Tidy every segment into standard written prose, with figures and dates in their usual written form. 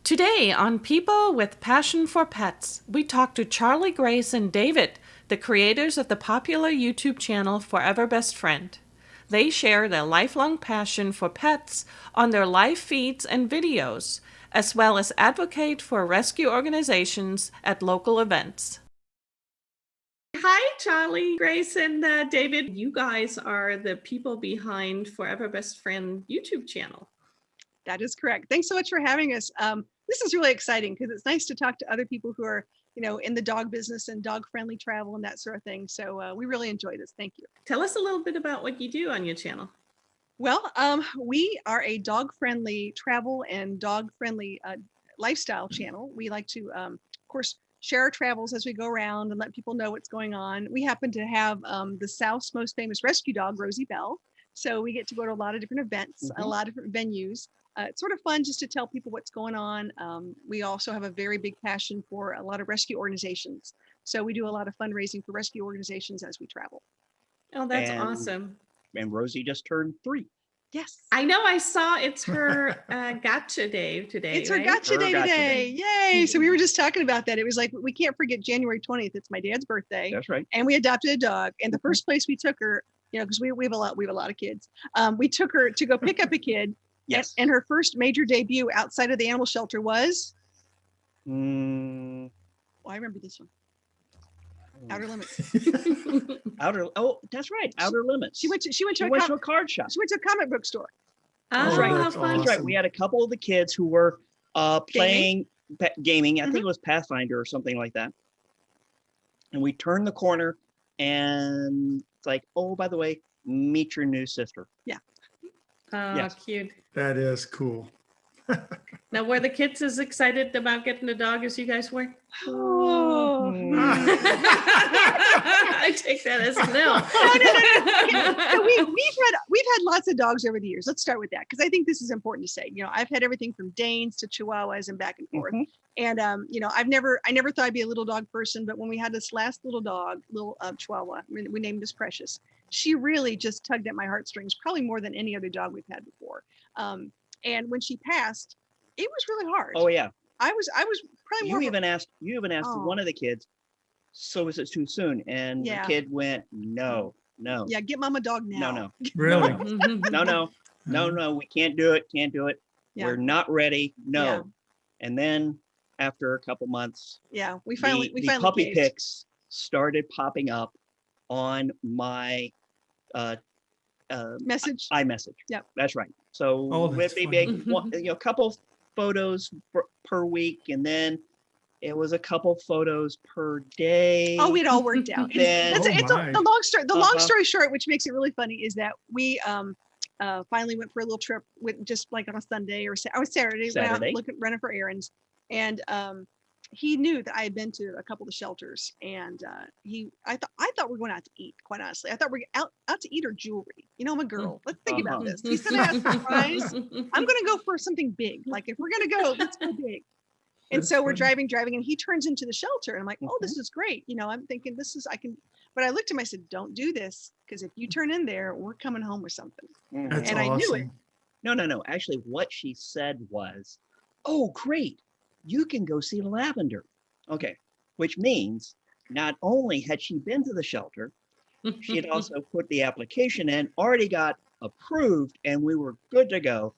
Today on People with Passion for Pets, we talk to Charlie, Grace, and David, the creators of the popular YouTube channel Furever Best Friend. They share their lifelong passion for pets on their live feeds and videos, as well as advocate for rescue organizations at local events. Hi, Charlie, Grace, and David. You guys are the people behind Furever Best Friend YouTube channel. That is correct. Thanks so much for having us. This is really exciting because it's nice to talk to other people who are, in the dog business and dog-friendly travel and that sort of thing. So we really enjoy this. Thank you. Tell us a little bit about what you do on your channel. Well, we are a dog-friendly travel and dog-friendly lifestyle channel. We like to, of course, share our travels as we go around and let people know what's going on. We happen to have the South's most famous rescue dog, Rosie Belle. So we get to go to a lot of different events, a lot of different venues. It's sort of fun just to tell people what's going on. We also have a very big passion for a lot of rescue organizations. So we do a lot of fundraising for rescue organizations as we travel. Oh, that's awesome. And Rosie just turned 3. Yes. I know, I saw it's her gotcha day today. It's her gotcha day today. Yay. So we were just talking about that. It was like, we can't forget January 20th. It's my dad's birthday. That's right. And we adopted a dog. And the first place we took her, because we have a lot of kids. We took her to go pick up a kid. Yes. And her first major debut outside of the animal shelter was? I remember this one. Outer Limits. That's right. Outer Limits. She went to a card shop. She went to a comic book store. That's right. That's That's right. We had a couple of the kids who were playing gaming. I think it was Pathfinder or something like that. And we turned the corner and it's like, oh, by the way, meet your new sister. Yeah. Oh, yes. Cute. That is cool. Now, were the kids as excited about getting a dog as you guys were? Oh. I take that as a no. No. So we've had lots of dogs over the years. Let's start with that because I think this is important to say. I've had everything from Danes to Chihuahuas and back and forth. And I never thought I'd be a little dog person, but when we had this last little dog, little Chihuahua, we named this Precious. She really just tugged at my heartstrings, probably more than any other dog we've had before. And when she passed, it was really hard. Oh yeah. I was probably more. You even asked one of the kids, so is it too soon? And the kid went, no. Yeah, get mom a dog now. No. Really? No, we can't do it. Yeah. We're not ready. No. Yeah. And then after a couple months, we finally puppy pics started popping up on my message. iMessage. Yeah, that's right. So with a big, a couple photos per week, and then it was a couple photos per day. Oh, it all worked out. The long story short, which makes it really funny, is that we finally went for a little trip with just like on a Sunday or Saturday. Went out running for errands, and he knew that I had been to a couple of the shelters, and I thought we were going out to eat. Quite honestly, I thought we were out to eat or jewelry. I'm a girl. Let's think about this. He said, "I have a surprise. I'm going to go for something big. Like if we're going to go, let's go big." And so we're driving, and he turns into the shelter, and I'm like, "Oh, this is great." I'm thinking I can. But I looked at him. I said, "Don't do this, because if you turn in there, we're coming home with something." That's and awesome. I knew it. No. Actually, what she said was, "Oh, great. You can go see Lavender." Okay, which means not only had she been to the shelter, she had also put the application in, already got approved, and we were good to go.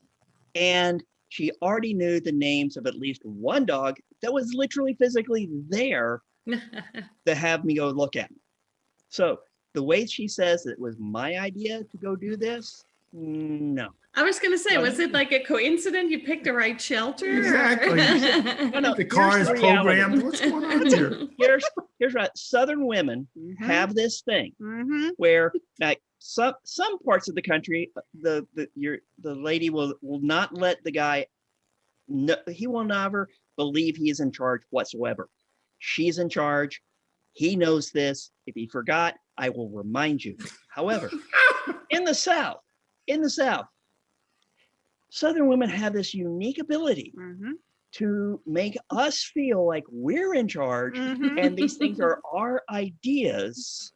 And she already knew the names of at least one dog that was literally physically there to have me go look at. So the way she says it was my idea to go do this, no. I was going to say, was it like a coincidence you picked the right shelter? Exactly. No, the car is programmed. What's going on here? Here's right. Southern women have this thing where, like, some parts of the country, the lady will not let the guy. No, he will never believe he is in charge whatsoever. She's in charge. He knows this. If he forgot, I will remind you. However, in the South, Southern women have this unique ability to make us feel like we're in charge and these things are our ideas.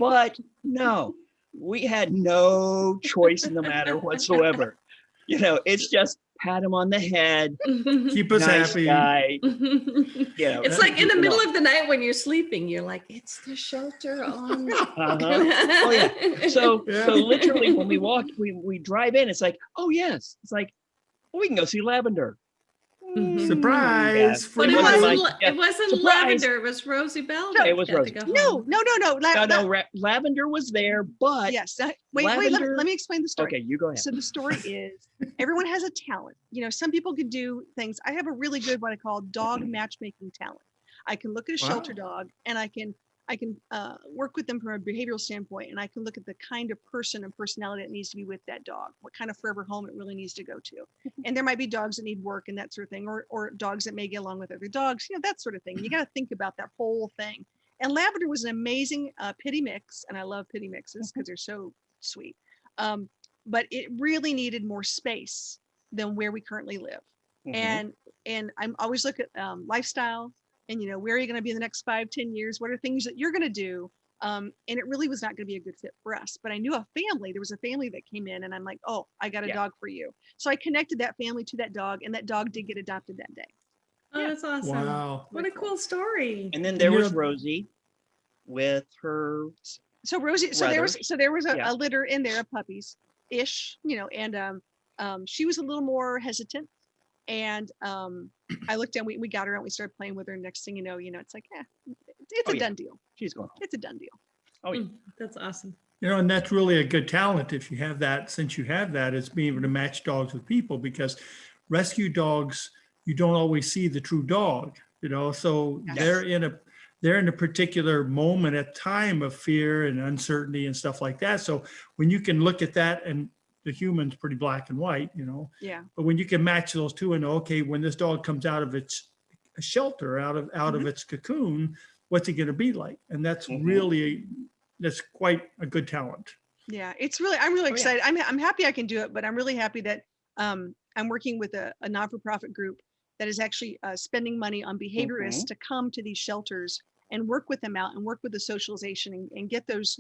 But no, we had no choice in the matter whatsoever. it's just pat him on the head. Keep us nice happy. Guy. It's like in the middle of the night when you're sleeping, you're like, it's the shelter on. Oh yeah. So literally when we drive in, it's like, oh yes. It's like, we can go see Lavender. Surprise! Yes. But it wasn't Surprise. Lavender, it was Rosie Belle. No, it was Rosie. No. Lavender was there, but yes. Wait, let me explain the story. Okay, you go ahead. So the story is everyone has a talent. Some people can do things. I have a really good what I call dog matchmaking talent. I can look at a shelter dog and I can work with them from a behavioral standpoint, and I can look at the kind of person and personality that needs to be with that dog, what kind of forever home it really needs to go to. And there might be dogs that need work and that sort of thing, or dogs that may get along with other dogs, that sort of thing. You got to think about that whole thing. And Lavender was an amazing pity mix, and I love pity mixes because they're so sweet. But it really needed more space than where we currently live. And I'm always look at lifestyle. And, where are you going to be in the next 5-10 years? What are things that you're going to do? And it really was not going to be a good fit for us. But I knew there was a family that came in, and I'm like, oh, I got a dog for you. So I connected that family to that dog, and that dog did get adopted that day. Oh, that's awesome. Wow. What a cool story. And then there was Rosie with her. So Rosie, there was a litter in there of puppies ish, and she was a little more hesitant. And I looked down, we got her out, we started playing with her. Next thing you know, it's like, it's a done deal. She's going home. It's a done deal. Oh, yeah. That's awesome. And that's really a good talent if you have that. Since you have that, it's being able to match dogs with people, because rescue dogs, you don't always see the true dog, so they're in a particular moment at time of fear and uncertainty and stuff like that. So when you can look at that, and the human's pretty black and white, Yeah. But when you can match those two and okay, when this dog comes out of its shelter, out of its cocoon, what's it going to be like? And that's that's quite a good talent. Yeah, I'm really excited. Yeah. I'm happy I can do it, but I'm really happy that I'm working with a not-for-profit group that is actually spending money on behaviorists to come to these shelters and work with them out and work with the socialization and get those,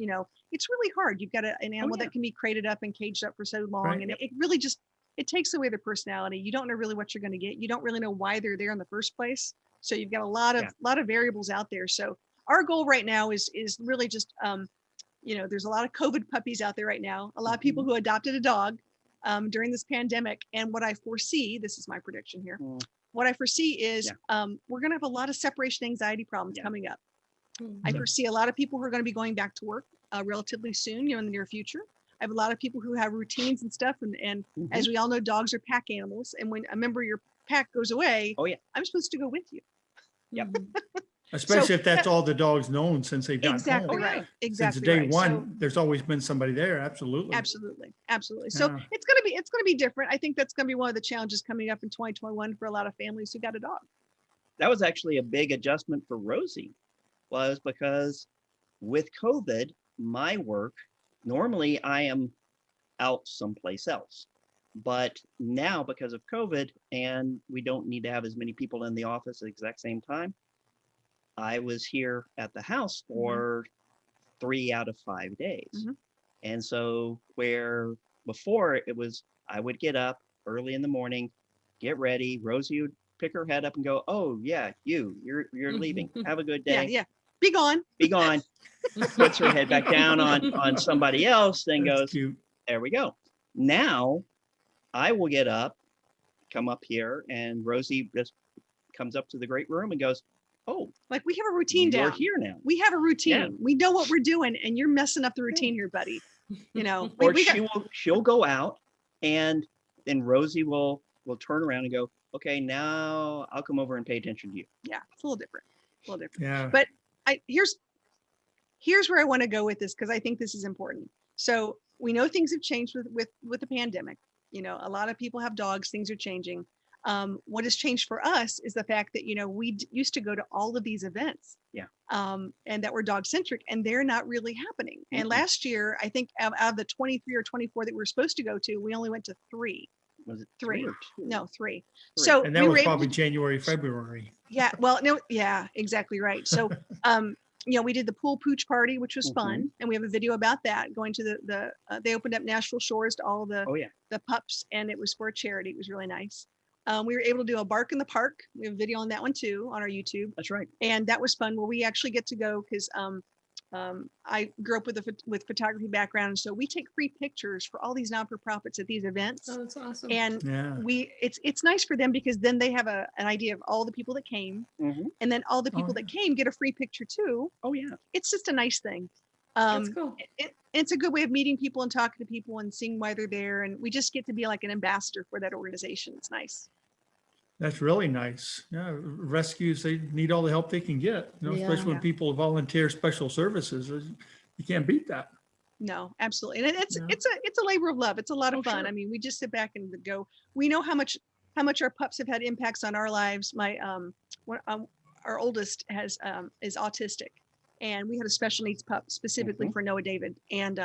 it's really hard. You've got an animal that can be crated up and caged up for so long. Right. And it really just, it takes away their personality. You don't know really what you're going to get. You don't really know why they're there in the first place. So you've got a lot of variables out there. So our goal right now is really just, there's a lot of COVID puppies out there right now. A lot of people who adopted a dog during this pandemic. And what I foresee, this is my prediction here. What I foresee is we're going to have a lot of separation anxiety problems coming up. I foresee a lot of people who are going to be going back to work relatively soon, in the near future. I have a lot of people who have routines and stuff. And as we all know, dogs are pack animals. And when a member of your pack goes away, I'm supposed to go with you. Yep. Especially if that's all the dog's known since they've gotten home. Exactly right. Exactly. Since day one, there's always been somebody there. Absolutely. Absolutely. So it's going to be different. I think that's going to be one of the challenges coming up in 2021 for a lot of families who got a dog. That was actually a big adjustment for Rosie, was because with COVID, my work, normally I am out someplace else. But now because of COVID and we don't need to have as many people in the office at the exact same time, I was here at the house for 3 out of 5 days. And so where before it was, I would get up early in the morning, get ready, Rosie would pick her head up and go, oh yeah, you're leaving. Have a good day. Yeah. Be gone. Be gone. Puts her head back down on somebody else, then That's goes, cute. There we go. Now I will get up, come up here, and Rosie just comes up to the great room and goes, oh, like we have a routine down. You're here now. We have a routine. Yeah. We know what we're doing, and you're messing up the routine here, buddy. Or she'll go out, and then Rosie will turn around and go, okay, now I'll come over and pay attention to you. Yeah, it's a little different. Yeah. But here's where I want to go with this, because I think this is important. So we know things have changed with the pandemic. A lot of people have dogs. Things are changing. What has changed for us is the fact that, we used to go to all of these events, and that were dog centric, and they're not really happening. And last year, I think out of the 23 or 24 that we were supposed to go to, we only went to 3. Was it 3? 3 or 2? No, 3. So and that was probably January, February. Yeah. Well, no. Yeah, exactly right. So, we did the pool pooch party, which was fun, and we have a video about that. Going to they opened up Nashville Shores to all the pups, and it was for a charity. It was really nice. We were able to do a bark in the park. We have a video on that one too on our YouTube. That's right. And that was fun. Where we actually get to go because I grew up with photography background, so we take free pictures for all these not-for-profits at these events. Oh, that's awesome. And it's nice for them because then they have an idea of all the people that came, and then all the people that came get a free picture too. Oh yeah, it's just a nice thing. That's cool. It's a good way of meeting people and talking to people and seeing why they're there, and we just get to be like an ambassador for that organization. It's nice. That's really nice. Yeah, rescues, they need all the help they can get, especially when people volunteer special services. You can't beat that. No, absolutely. And it's a labor of love. It's a lot of fun. Sure. I mean, we just sit back and go, we know how much our pups have had impacts on our lives. My our oldest is autistic, and we had a special needs pup specifically for Noah David, and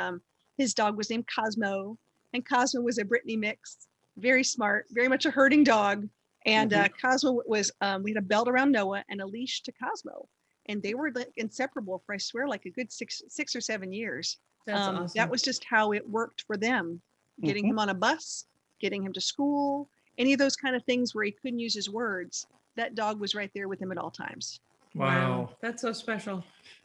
his dog was named Cosmo, and Cosmo was a Brittany mix, very smart, very much a herding dog. And Cosmo was, we had a belt around Noah and a leash to Cosmo. And they were like inseparable for, I swear, like a good six or 7 years. That's awesome. That was just how it worked for them. Getting him on a bus, getting him to school, any of those kind of things where he couldn't use his words. That dog was right there with him at all times. Wow. That's so special.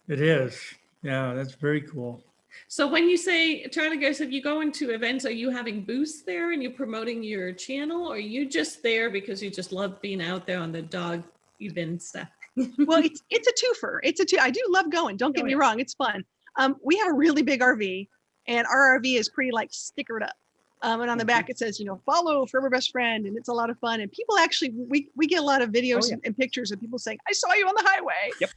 It is. Yeah, that's very cool. So when you say, Charlie Grace, if you go into events, are you having booths there and you're promoting your channel, or are you just there because you just love being out there on the dog event stuff? Well, it's a twofer. I do love going. Don't get me wrong. It's fun. We have a really big RV, and our RV is pretty like stickered up. And on the back it says, follow Furever Best Friend, and it's a lot of fun. And people actually, we get a lot of videos and pictures of people saying, I saw you on the highway. Yep.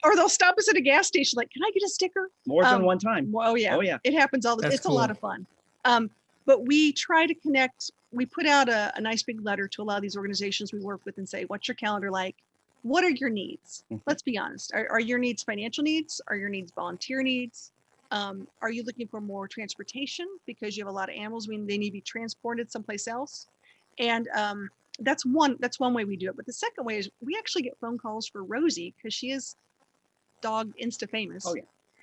Or they'll stop us at a gas station, like, can I get a sticker? More than one time. Oh yeah. It happens all the time. It's cool. A lot of fun. But we try to connect. We put out a nice big letter to a lot of these organizations we work with and say, what's your calendar like? What are your needs? Let's be honest. Are your needs financial needs? Are your needs volunteer needs? Are you looking for more transportation because you have a lot of animals? They need to be transported someplace else. And that's one way we do it. But the second way is we actually get phone calls for Rosie, because she is dog insta famous,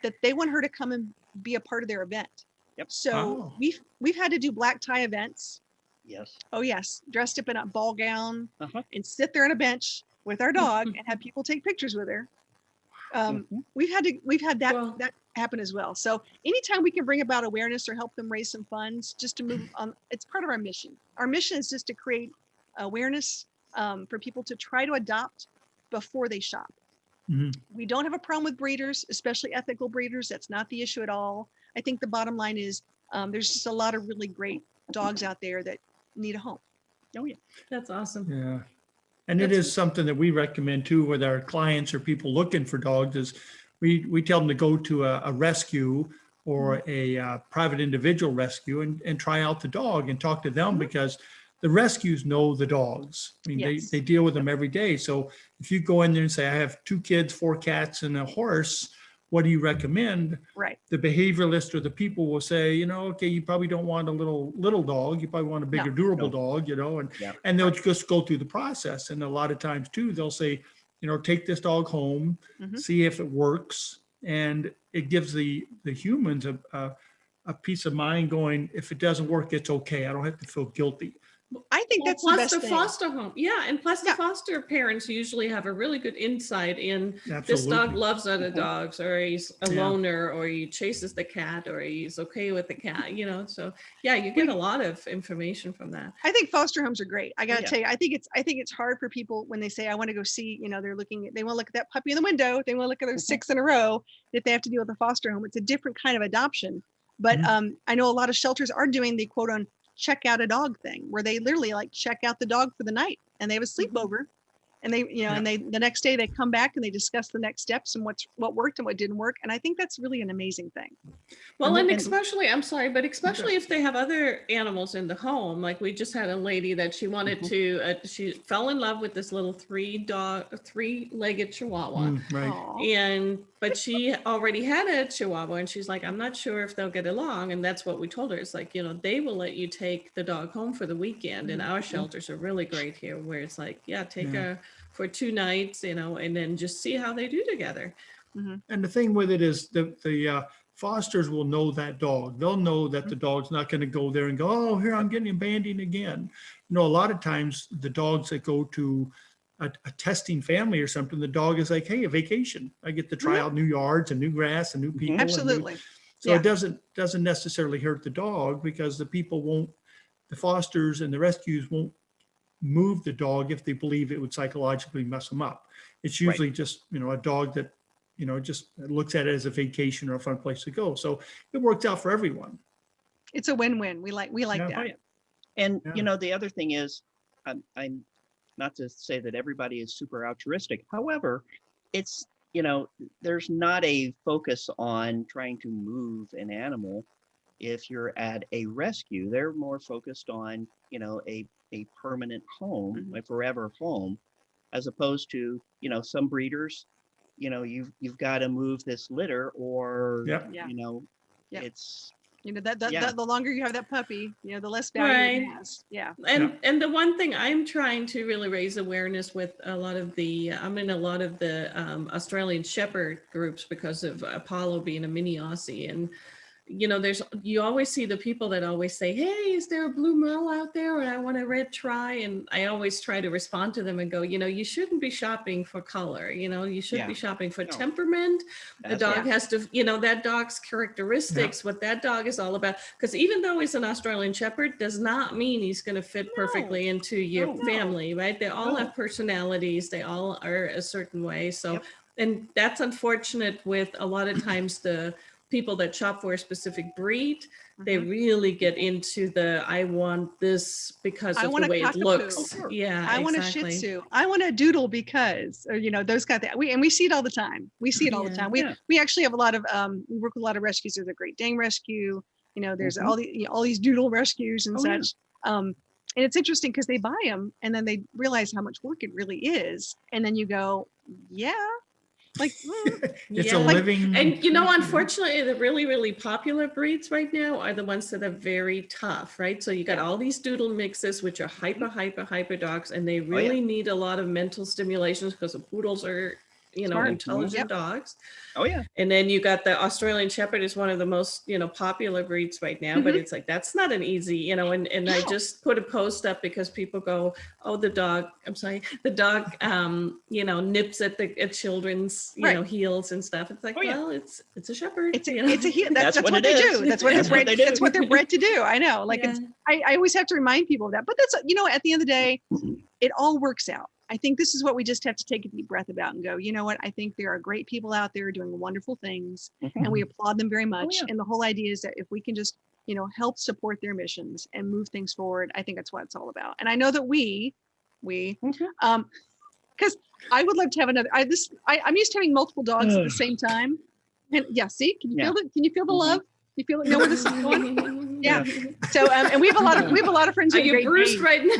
that they want her to come and be a part of their event. Yep. So we've had to do black tie events. Yes. Oh yes, dressed up in a ball gown and sit there on a bench with our dog and have people take pictures with her. We've had that happen as well. So anytime we can bring about awareness or help them raise some funds, just to move on, it's part of our mission. Our mission is just to create awareness for people to try to adopt before they shop. We don't have a problem with breeders, especially ethical breeders. That's not the issue at all. I think the bottom line is there's just a lot of really great dogs out there that need a home. Oh yeah. That's awesome. Yeah. And it is something that we recommend too with our clients or people looking for dogs, is we tell them to go to a rescue or a private individual rescue and try out the dog and talk to them, because the rescues know the dogs. I mean, they deal with them every day. So if you go in there and say, I have 2 kids, 4 cats, and a horse, what do you recommend? Right. The behavioralist or the people will say, okay, you probably don't want a little dog. You probably want a bigger, durable dog, and they'll just go through the process. And a lot of times too, they'll say, take this dog home, see if it works. And it gives the humans a peace of mind going, if it doesn't work, it's okay. I don't have to feel guilty. I think that's the best thing. Foster home. Yeah. And plus the foster parents usually have a really good insight in this dog loves other dogs, or he's a loner, or he chases the cat, or he's okay with the cat, so you get a lot of information from that. I think foster homes are great. I got to tell you, I think it's hard for people when they say, I want to go see, they want to look at that puppy in the window. They want to look at those 6 in a row that they have to deal with a foster home. It's a different kind of adoption. But I know a lot of shelters are doing the quote on check out a dog thing, where they literally like check out the dog for the night and they have a sleepover, and they and they the next day they come back and they discuss the next steps and what worked and what didn't work. And I think that's really an amazing thing. Well, and especially if they have other animals in the home, like we just had a lady that she wanted to she fell in love with this little 3-legged Chihuahua, but she already had a Chihuahua, and she's like, I'm not sure if they'll get along. And that's what we told her. It's like, they will let you take the dog home for the weekend. And our shelters are really great here, where it's like, take for 2 nights, and then just see how they do together. Mm-hmm. And the thing with it is the fosters will know that dog. They'll know that the dog's not going to go there and go, oh, here, I'm getting abandoned again. A lot of times the dogs that go to a testing family or something, the dog is like, hey, a vacation. I get to try out new yards and new grass and new people. Absolutely. So it doesn't necessarily hurt the dog, because the fosters and the rescues won't move the dog if they believe it would psychologically mess them up. It's usually just, a dog that, just looks at it as a vacation or a fun place to go. So it works out for everyone. It's a win-win. We like that. Oh, yeah. And, the other thing is, I'm not to say that everybody is super altruistic. However, it's, there's not a focus on trying to move an animal. If you're at a rescue, they're more focused on, a permanent home, a forever home, as opposed to, some breeders, you've got to move this litter, or, it's, the longer you have that puppy, the less value it has. Yeah. And the one thing I'm trying to really raise awareness with I'm in a lot of the Australian Shepherd groups because of Apollo being a mini Aussie. And, you always see the people that always say, hey, is there a blue merle out there? And I want a red tri. And I always try to respond to them and go, you shouldn't be shopping for color. You should be shopping for temperament. The dog has to, that dog's characteristics, what that dog is all about. Because even though he's an Australian Shepherd, does not mean he's going to fit perfectly into your family, right? They all have personalities. They all are a certain way. So, and that's unfortunate with a lot of times the people that shop for a specific breed, they really get into I want this because of the way it looks. Yeah, I want a Shih Tzu. I want a Doodle because, or those kind of things. We see it all the time. We actually have a lot of we work with a lot of rescues. There's a Great Dane rescue. There's all these Doodle rescues and such. And it's interesting because they buy them and then they realize how much work it really is, and then you go, like it's a living. And unfortunately, the really, really popular breeds right now are the ones that are very tough, right? So you got all these Doodle mixes, which are hyper dogs, and they really need a lot of mental stimulations because the poodles are intelligent dogs. Oh yeah. And then you got the Australian Shepherd is one of the most, popular breeds right now, but it's like, that's not an easy, and I just put a post up because people go, oh, the dog nips at children's, heels and stuff. It's like, well, it's a Shepherd. It's a heel. That's what they do. That's what they're bred to do. I know. Like I always have to remind people of that, but that's, at the end of the day, it all works out. I think this is what we just have to take a deep breath about and go, you know what? I think there are great people out there doing wonderful things and we applaud them very much. And the whole idea is that if we can just, help support their missions and move things forward, I think that's what it's all about. And I know that because I would love to have another, I'm used to having multiple dogs at the same time. And see, can you feel it? Can you feel the love? You feel it? Know where this is going? Yeah. So, and we have a lot of friends. Are you bruised right now?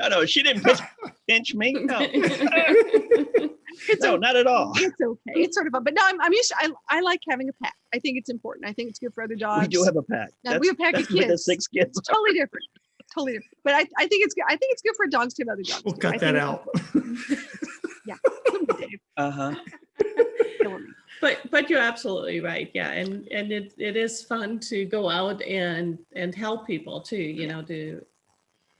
No. She didn't pinch me. No. No, not at all. It's okay. It's sort of but no, I'm used to, I like having a pack. I think it's important. I think it's good for other dogs. We do have a pack. Now, we have a pack of kids. With the 6 kids. It's totally different. But I think it's good. I think it's good for dogs to have other dogs. We'll cut that out. Yeah. But you're absolutely right. Yeah. And it is fun to go out and help people too, to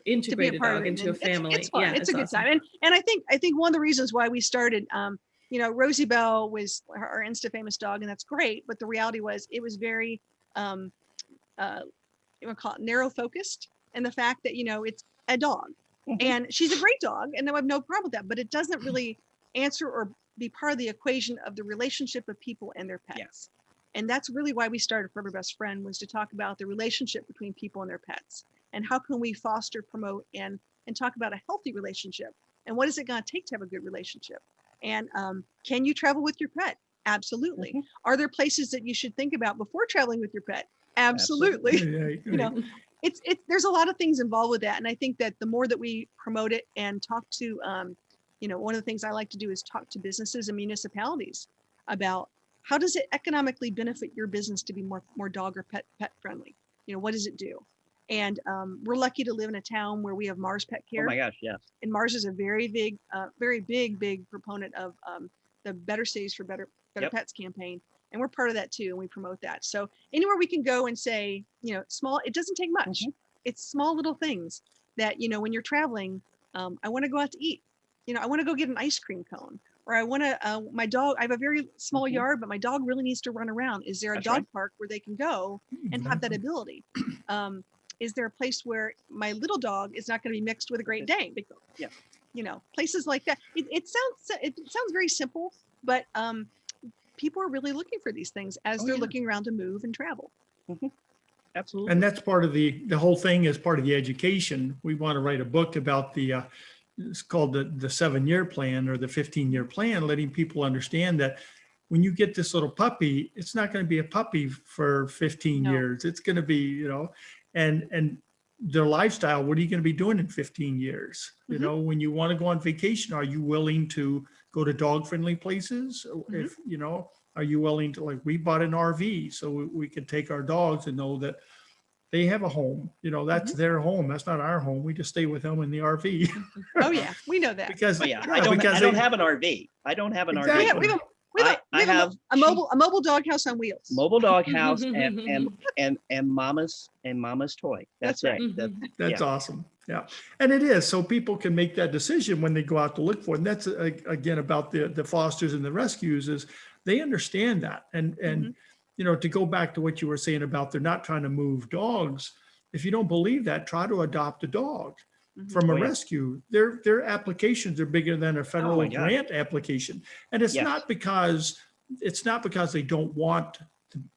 integrate a dog into a family. It's fun. It's a good time. And I think one of the reasons why we started, Rosie Belle was our Insta famous dog, and that's great. But the reality was it was very, narrow focused, and the fact that, it's a dog and she's a great dog and I have no problem with that, but it doesn't really answer or be part of the equation of the relationship of people and their pets. Yes. And that's really why we started Furever Best Friend, was to talk about the relationship between people and their pets, and how can we foster, promote, and talk about a healthy relationship, and what is it going to take to have a good relationship, and can you travel with your pet? Absolutely. Are there places that you should think about before traveling with your pet? Absolutely. There's a lot of things involved with that, and I think that the more that we promote it and talk to one of the things I like to do is talk to businesses and municipalities about how does it economically benefit your business to be more dog or pet friendly? What does it do? And we're lucky to live in a town where we have Mars Pet Care. Oh my gosh, yes. And Mars is a very big proponent of the Better Cities for Better Pets campaign. And we're part of that too, and we promote that. So anywhere we can go and say, small, it doesn't take much. It's small little things that, when you're traveling, I want to go out to eat. I want to go get an ice cream cone. Or I want to, my dog, I have a very small yard, but my dog really needs to run around. Is there a dog park where they can go and have that ability? Is there a place where my little dog is not going to be mixed with a Great Dane? Places like that. It sounds very simple, but people are really looking for these things as they're looking around to move and travel. Absolutely. And that's part of the whole thing is part of the education. We want to write a book about it's called the 7-year plan or the 15-year plan, letting people understand that when you get this little puppy, it's not going to be a puppy for 15 years. It's going to be, and their lifestyle, what are you going to be doing in 15 years? When you want to go on vacation, are you willing to go to dog friendly places? If, are you willing to, like, we bought an RV so we could take our dogs and know that they have a home, that's their home. That's not our home. We just stay with them in the RV. Oh yeah, we know that. Because I don't have an RV. I don't have an RV. Yeah, we have a mobile doghouse on wheels. Mobile doghouse and mama's toy. That's right. That's awesome. Yeah, and it is, so people can make that decision when they go out to look for it. And that's again about the fosters and the rescues, is they understand that. And to go back to what you were saying about they're not trying to move dogs. If you don't believe that, try to adopt a dog from a rescue. Their applications are bigger than a federal grant application. And it's not because they don't want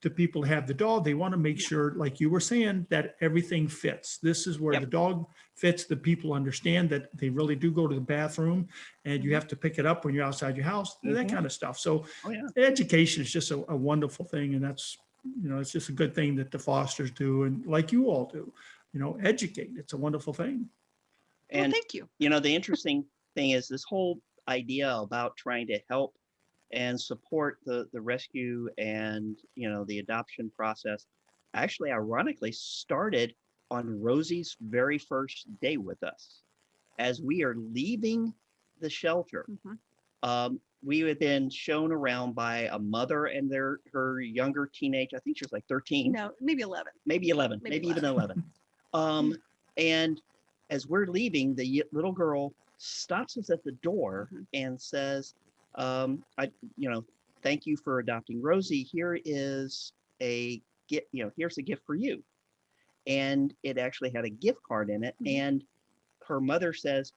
the people to have the dog. They want to make sure, like you were saying, that everything fits. This is where the dog fits. The people understand that they really do go to the bathroom and you have to pick it up when you're outside your house, that kind of stuff. So education is just a wonderful thing. And that's, it's just a good thing that the fosters do. And like you all do, educate. It's a wonderful thing. And thank you. The interesting thing is this whole idea about trying to help and support the rescue and the adoption process actually ironically started on Rosie's very first day with us. As we are leaving the shelter, we had been shown around by a mother and her younger teenage, I think she was like 13. No, maybe 11. Maybe even 11. And as we're leaving, the little girl stops us at the door and says, thank you for adopting Rosie. Here is a gift, here's a gift for you. And it actually had a gift card in it. And her mother says,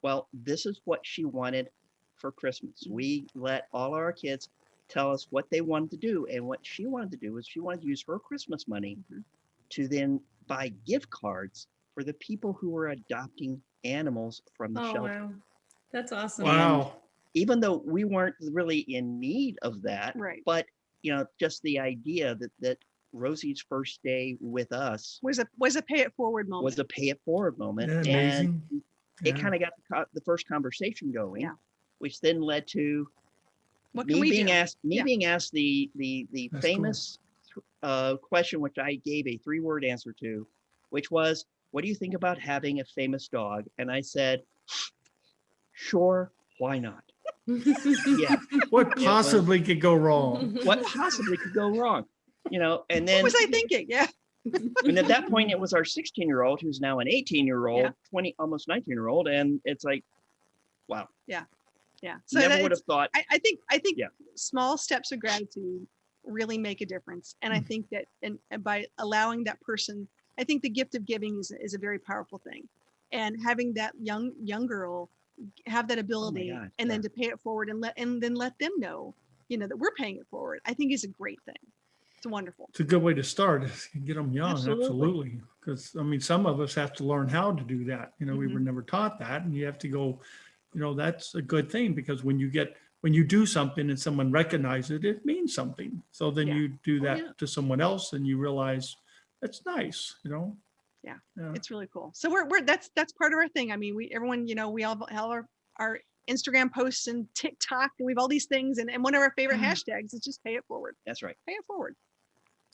well, this is what she wanted for Christmas. We let all our kids tell us what they wanted to do. And what she wanted to do was she wanted to use her Christmas money to then buy gift cards for the people who were adopting animals from the shelter. Wow. That's awesome. Wow. And even though we weren't really in need of that, but just the idea that Rosie's first day with us was a pay it forward moment. Isn't that amazing? And it kind of got the first conversation going, which then led to me being asked the famous question, which I gave a 3-word answer to, which was, what do you think about having a famous dog? And I said, sure, why not? What possibly could go wrong? What possibly could go wrong? And then what was I thinking? Yeah. And at that point, it was our 16-year-old who's now an 18-year-old, 20, almost 19-year-old, and it's like, wow. Yeah. So never would have thought. I think small steps of gratitude really make a difference, and I think that and by allowing that person, I think the gift of giving is a very powerful thing, and having that young girl have that ability and then to pay it forward and then let them know, that we're paying it forward, I think is a great thing. It's wonderful. It's a good way to start. Get them young. Absolutely. Because some of us have to learn how to do that. We were never taught that, and you have to go, that's a good thing, because when you do something and someone recognizes it, it means something. So then you do that to someone else and you realize that's nice, Yeah, it's really cool. So we're that's part of our thing. I mean, everyone, we all have our Instagram posts and TikTok, and we have all these things, and one of our favorite hashtags is just pay it forward. That's right. Pay it forward.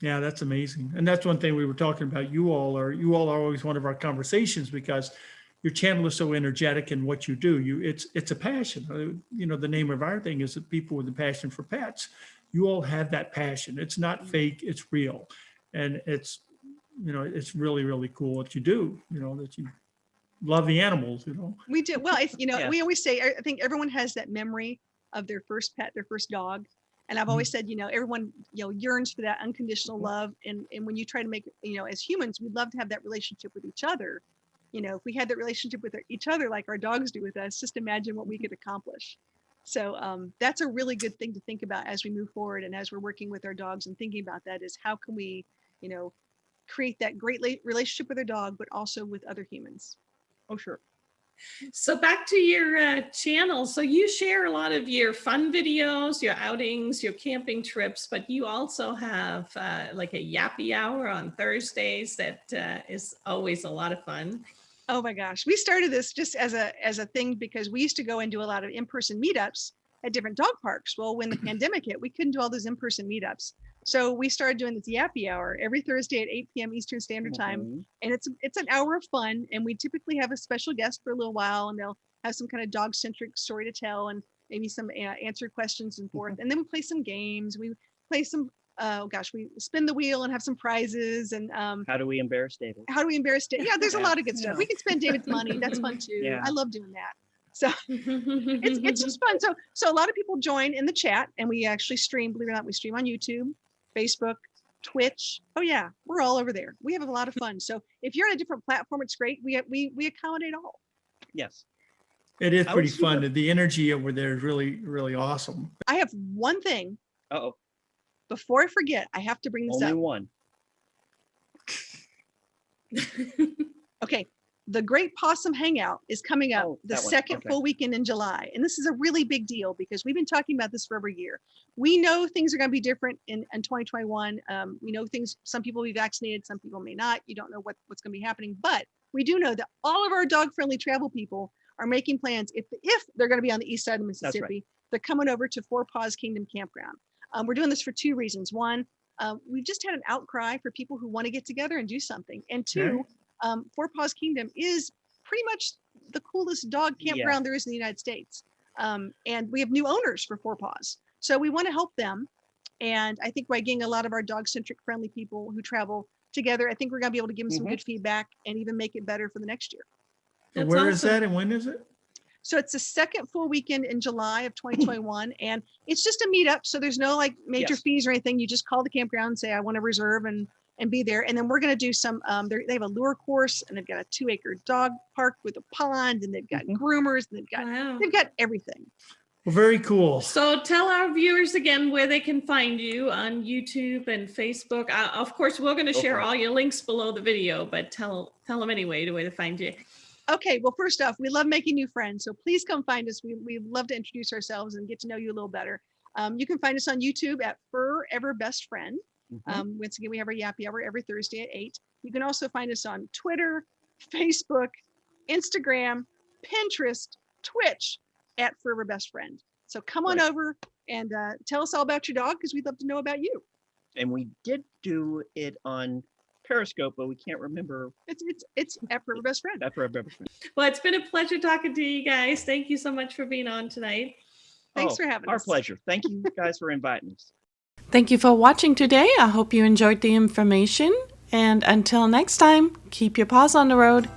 Yeah, that's amazing. And that's one thing we were talking about. You all are always one of our conversations because your channel is so energetic in what you do. It's a passion. The name of our thing is that people with a passion for pets. You all have that passion. It's not fake, it's real. And it's really, really cool what you do, that you love the animals, We do. Well, Yeah. we always say, I think everyone has that memory of their first pet, their first dog. And I've always said, everyone, yearns for that unconditional love. And when you try to make, as humans, we'd love to have that relationship with each other. If we had that relationship with each other, like our dogs do with us, just imagine what we could accomplish. So that's a really good thing to think about as we move forward. And as we're working with our dogs and thinking about that is how can we, create that great relationship with our dog, but also with other humans. Oh, sure. So back to your channel. So you share a lot of your fun videos, your outings, your camping trips, but you also have like a yappy hour on Thursdays that is always a lot of fun. Oh my gosh. We started this just as a thing because we used to go and do a lot of in-person meetups at different dog parks. Well, when the pandemic hit, we couldn't do all those in-person meetups. So we started doing this yappy hour every Thursday at 8 p.m. Eastern Standard Time. And it's an hour of fun. And we typically have a special guest for a little while, and they'll have some kind of dog-centric story to tell and maybe some answered questions and forth. And then we play some games. We play some, we spin the wheel and have some prizes. And how do we embarrass David? Yeah, there's a lot of good stuff. We can spend David's money. That's fun too. Yeah. I love doing that. So it's just fun. So a lot of people join in the chat, and we actually stream, believe it or not, we stream on YouTube, Facebook, Twitch. Oh yeah, we're all over there. We have a lot of fun. So if you're on a different platform, it's great. We accommodate all. Yes. It is pretty fun. The energy over there is really, really awesome. I have one thing. Uh-oh. Before I forget, I have to bring this up. Only one. Okay. The Great Possum Hangout is coming up the second full weekend in July. And this is a really big deal because we've been talking about this for over a year. We know things are going to be different in 2021. We know some people will be vaccinated, some people may not. You don't know what's going to be happening. But we do know that all of our dog-friendly travel people are making plans. If they're going to be on the east side of Mississippi, right, they're coming over to Four Paws Kingdom Campground. We're doing this for two reasons. One, we've just had an outcry for people who want to get together and do something. And two, Four Paws Kingdom is pretty much the coolest dog campground there is in the United States. And we have new owners for Four Paws. So we want to help them. And I think by getting a lot of our dog-centric friendly people who travel together, I think we're going to be able to give them some good feedback and even make it better for the next year. And where is that and when is it? So it's the second full weekend in July of 2021. And it's just a meetup. So there's no like major fees or anything. You just call the campground and say, I want to reserve and be there. And then we're going to do some, they have a lure course, and they've got a 2-acre dog park with a pond, and they've got groomers, and they've got everything. Well, very cool. So tell our viewers again where they can find you on YouTube and Facebook. Of course, we're going to share all your links below the video, but tell them anyway the way to find you. Okay. Well, first off, we love making new friends. So please come find us. We love to introduce ourselves and get to know you a little better. You can find us on YouTube at Furever Best Friend. Once again, we have our Yappy Hour every Thursday at 8. You can also find us on Twitter, Facebook, Instagram, Pinterest, Twitch at Furever Best Friend. So come on over and tell us all about your dog, because we'd love to know about you. And we did do it on Periscope, but we can't remember. It's at Furever Best Friend. At Furever Best Friend. Well, it's been a pleasure talking to you guys. Thank you so much for being on tonight. Thanks for having us. Our pleasure. Thank you guys for inviting us. Thank you for watching today. I hope you enjoyed the information. And until next time, keep your paws on the road.